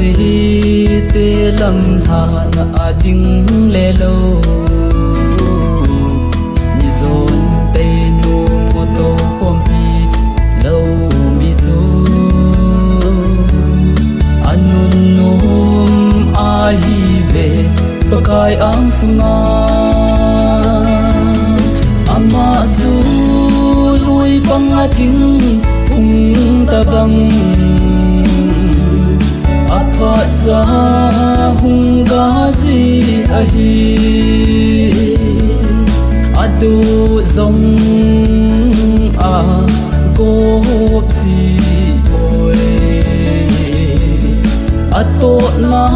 gì tê lâm thà na ding lê lâu mi zon tê nu mô tô hôm pi lâu mi zu anun num a hi về pakai ang sunga ama zu lui bang ating ung tabang apa za hung gazi ahi adu zong a gop si oi ato na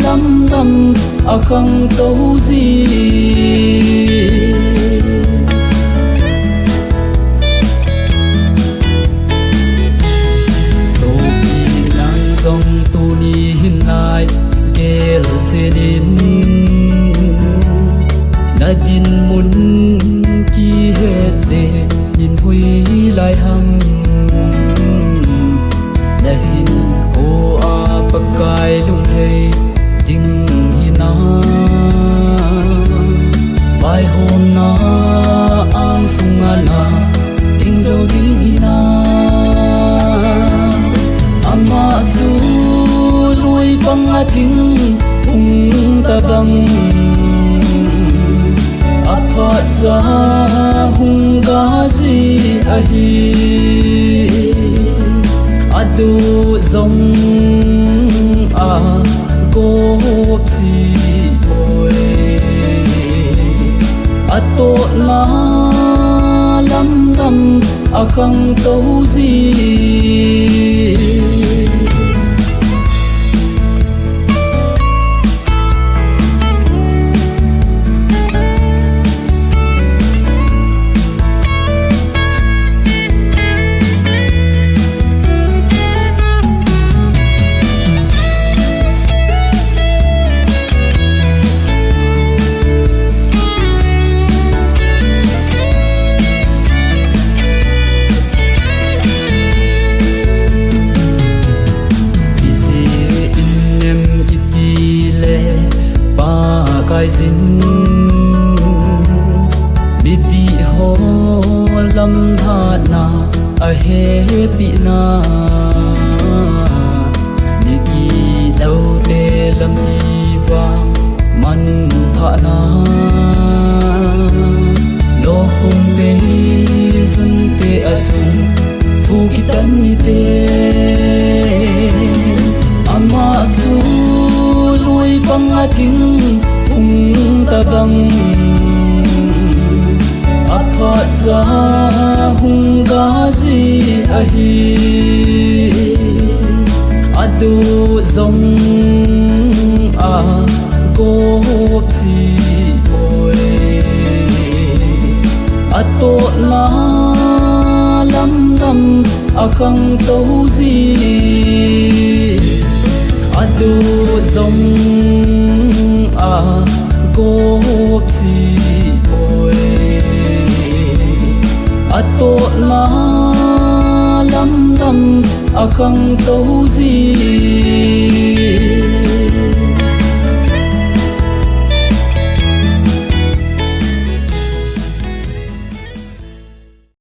lam lam akhang to zi nadin mun ki het je nin hui lai ham dahin ho a pakai lung hei ding hina vai hôm na ang sungana ding zo ding hina ama tu lui bang ating ung tabang apa za hung gazi ahi adu zong a gop si oi ato na lam lam akhang to zi kai zin bidi ho lam tha na a he pi na ni ki dau te lam hi wa man tha na lo khum te sun te a chung thu ki tan ni te ama tu lui bang ating ung tabang apa za hung gazi ahi adu zong a gop si oi ato na lam lam akhang to zi adu zong a gop si oi ato na lam lam akhang to zi